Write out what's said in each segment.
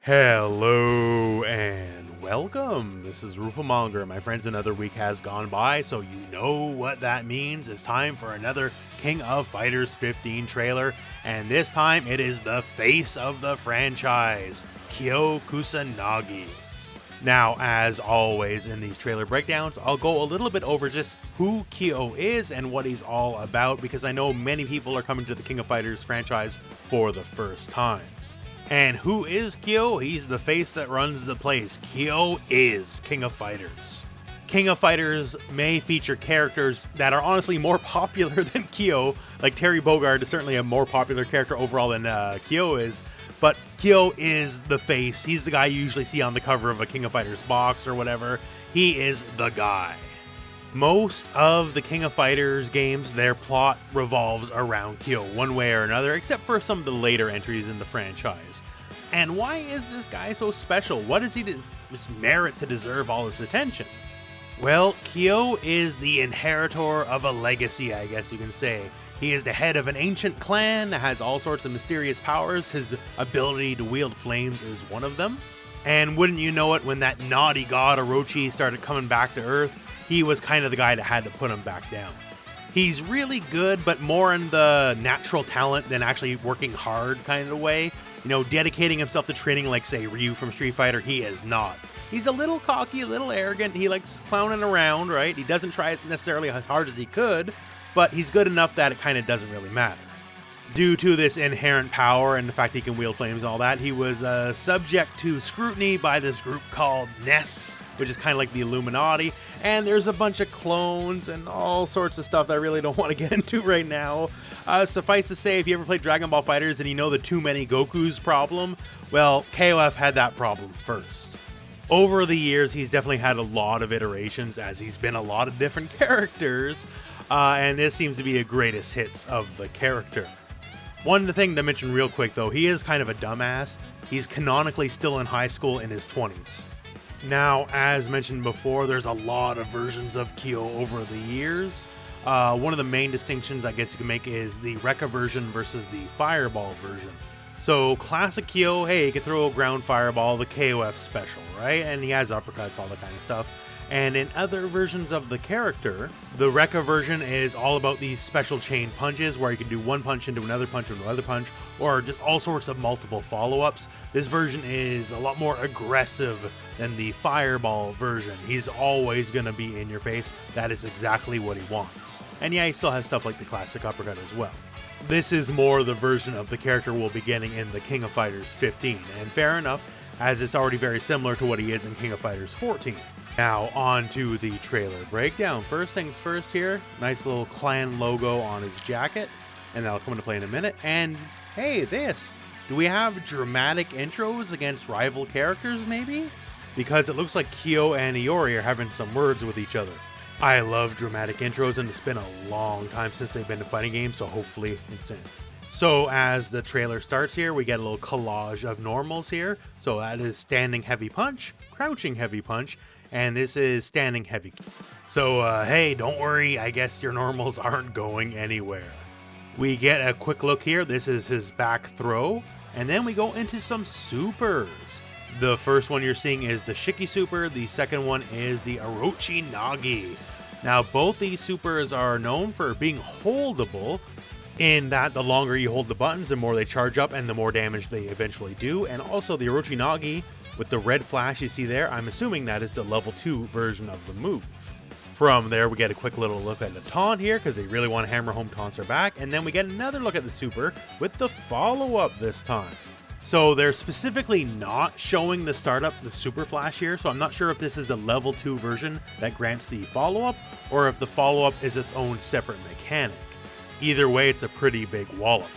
Hello and welcome. This is Rooflemonger. My friends, another week has gone by, so you know what that means. It's time for another King of Fighters 15 trailer, and this time it is the face of the franchise, Kyo Kusanagi. Now, as always in these trailer breakdowns, I'll go a little bit over just who Kyo is and what he's all about, because I know many people are coming to the King of Fighters franchise for the first time. And who is Kyo? He's the face that runs the place. Kyo is King of Fighters. King of Fighters may feature characters that are honestly more popular than Kyo. Like Terry Bogard is certainly a more popular character overall than Kyo is. But Kyo is the face. He's the guy you usually see on the cover of a King of Fighters box or whatever. He is the guy. Most of the King of Fighters games, their plot revolves around Kyo one way or another, except for some of the later entries in the franchise. And why is this guy so special? What does he merit to deserve all this attention? Well, Kyo is the inheritor of a legacy, I guess you can say. He is the head of an ancient clan that has all sorts of mysterious powers. His ability to wield flames is one of them. And wouldn't you know it, when that naughty god Orochi started coming back to Earth, he was kind of the guy that had to put him back down. He's really good, but more in the natural talent than actually working hard kind of way. You know, dedicating himself to training like, say, Ryu from Street Fighter, he is not. He's a little cocky, a little arrogant. He likes clowning around, right? He doesn't try as necessarily as hard as he could, but he's good enough that it kind of doesn't really matter. Due to this inherent power and the fact he can wield flames and all that, he was subject to scrutiny by this group called Ness, which is kind of like the Illuminati, and there's a bunch of clones and all sorts of stuff that I really don't want to get into right now. Suffice to say, if you ever played Dragon Ball FighterZ and you know the too many Gokus problem, well, KOF had that problem first. Over the years, he's definitely had a lot of iterations, as he's been a lot of different characters, and this seems to be a greatest hits of the character. One thing to mention real quick though, he is kind of a dumbass. He's canonically still in high school in his 20s. Now, as mentioned before, there's a lot of versions of Kyo over the years. One of the main distinctions I guess you can make is the Rekka version versus the Fireball version. So classic Kyo, hey, he can throw a ground fireball, the KOF special, right? And he has uppercuts, all that kind of stuff. And in other versions of the character, the Rekka version is all about these special chain punches where you can do one punch into another punch, or just all sorts of multiple follow-ups. This version is a lot more aggressive than the Fireball version. He's always going to be in your face. That is exactly what he wants. And yeah, he still has stuff like the classic uppercut as well. This is more the version of the character we'll be getting in the King of Fighters 15, and fair enough, as it's already very similar to what he is in King of Fighters 14. Now, on to the trailer breakdown. First things first here, nice little clan logo on his jacket, and that'll come into play in a minute. And hey, do we have dramatic intros against rival characters maybe? Because it looks like Kyo and Iori are having some words with each other. I love dramatic intros, and it's been a long time since they've been in fighting games, so hopefully it's in. So as the trailer starts here, we get a little collage of normals here. So that is standing heavy punch, crouching heavy punch, and this is standing heavy. So hey, don't worry, I guess your normals aren't going anywhere. We get a quick look here. This is his back throw, and then we go into some supers. The first one you're seeing is the Shiki Super, the second one is the Orochi Nagi. Now both these supers are known for being holdable, in that the longer you hold the buttons, the more they charge up and the more damage they eventually do. And also the Orochi Nagi, with the red flash you see there, I'm assuming that is the level 2 version of the move. From there, we get a quick little look at the taunt here, because they really want to hammer home taunts are back. And then we get another look at the super with the follow-up this time. So they're specifically not showing the startup, the super flash here, so I'm not sure if this is the level 2 version that grants the follow-up, or if the follow-up is its own separate mechanic. Either way, it's a pretty big wallop.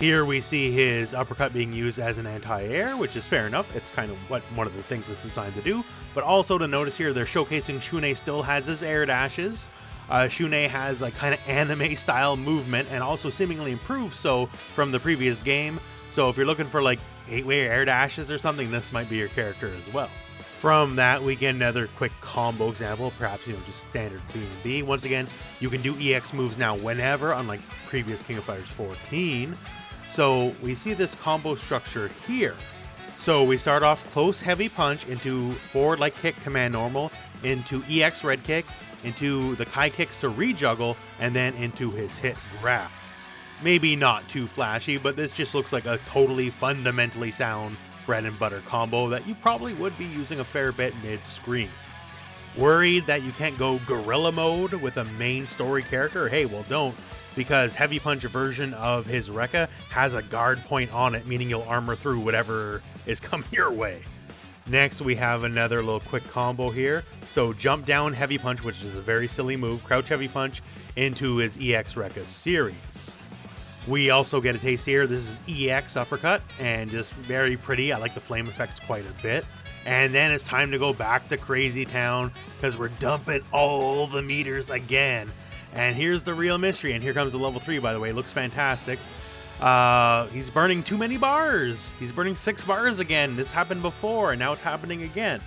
Here we see his uppercut being used as an anti-air, which is fair enough. It's kind of what one of the things it's designed to do. But also to notice here, they're showcasing Shunei still has his air dashes. Shunei has like kind of anime style movement, and also seemingly improved so from the previous game. So if you're looking for like 8-way air dashes or something, this might be your character as well. From that, we get another quick combo example, perhaps, just standard B&B. Once again, you can do EX moves now whenever, unlike previous King of Fighters 14. So we see this combo structure here. So we start off close heavy punch into forward light kick command normal, into EX red kick, into the Kai kicks to rejuggle, and then into his hit grab. Maybe not too flashy, but this just looks like a totally fundamentally sound bread and butter combo that you probably would be using a fair bit mid-screen. Worried that you can't go gorilla mode with a main story character? Hey, well don't, because Heavy Punch version of his Rekka has a guard point on it, meaning you'll armor through whatever is coming your way. Next, we have another little quick combo here. So jump down Heavy Punch, which is a very silly move, crouch Heavy Punch into his EX Rekka series. We also get a taste here. This is EX uppercut, and just very pretty. I like the flame effects quite a bit. And then it's time to go back to Crazy Town because we're dumping all the meters again. And here's the real mystery. And here comes the level 3, by the way. It looks fantastic. He's burning too many bars. He's burning 6 bars again. This happened before, and now it's happening again.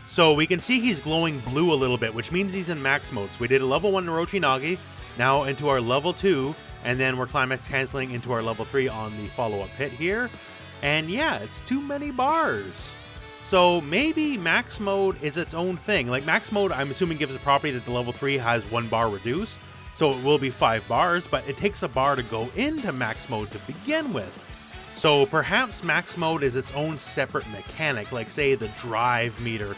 So we can see he's glowing blue a little bit, which means he's in max mode. So we did a level 1 Orochi now into our level 2, and then we're climax canceling into our level 3 on the follow-up hit here. And yeah, it's too many bars. So maybe max mode is its own thing. Like max mode, I'm assuming gives a property that the level 3 has 1 bar reduced. So it will be 5 bars, but it takes a bar to go into max mode to begin with. So perhaps max mode is its own separate mechanic, like say the drive meter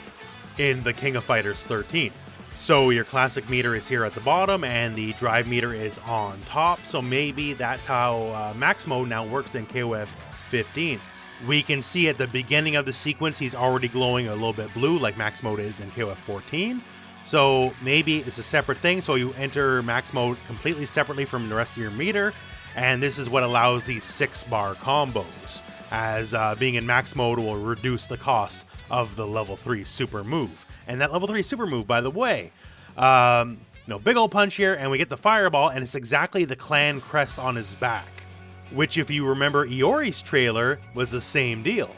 in the King of Fighters 13. So your classic meter is here at the bottom and the drive meter is on top. So maybe that's how max mode now works in KOF 15. We can see at the beginning of the sequence he's already glowing a little bit blue like max mode is in KOF 14. So maybe it's a separate thing, so you enter max mode completely separately from the rest of your meter, and this is what allows these 6-bar combos, as being in max mode will reduce the cost of the level 3 super move. And that level 3 super move, by the way, big old punch here, and we get the fireball, and it's exactly the clan crest on his back. Which, if you remember Iori's trailer, was the same deal.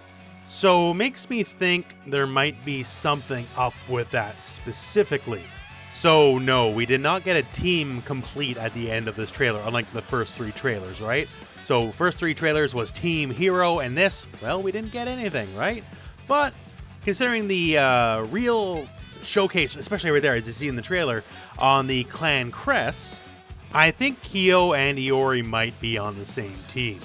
So makes me think there might be something up with that specifically. So no, we did not get a team complete at the end of this trailer, unlike the first 3 trailers, right? So first 3 trailers was Team Hero, and this, well, we didn't get anything, right? But considering the real showcase, especially right there, as you see in the trailer, on the clan crests, I think Kyo and Iori might be on the same team.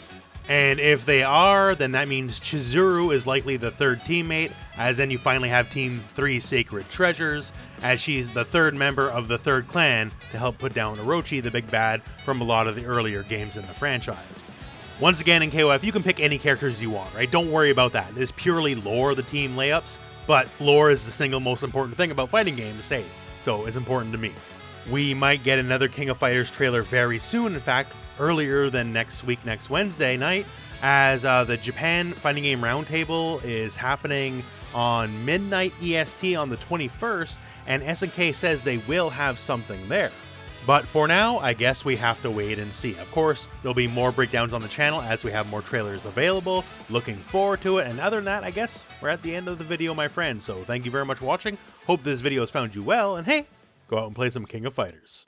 And if they are, then that means Chizuru is likely the 3rd teammate, as then you finally have Team 3 Sacred Treasures, as she's the 3rd member of the 3rd clan to help put down Orochi, the big bad, from a lot of the earlier games in the franchise. Once again, in KOF, you can pick any characters you want, right? Don't worry about that. It's purely lore, the team layups, but lore is the single most important thing about fighting games, say, so it's important to me. We might get another King of Fighters trailer very soon, in fact, earlier than next week, next Wednesday night, as the Japan Fighting Game Roundtable is happening on midnight EST on the 21st, and SNK says they will have something there. But for now, I guess we have to wait and see. Of course, there'll be more breakdowns on the channel as we have more trailers available. Looking forward to it, and other than that, I guess we're at the end of the video, my friends. So thank you very much for watching. Hope this video has found you well, and hey, go out and play some King of Fighters.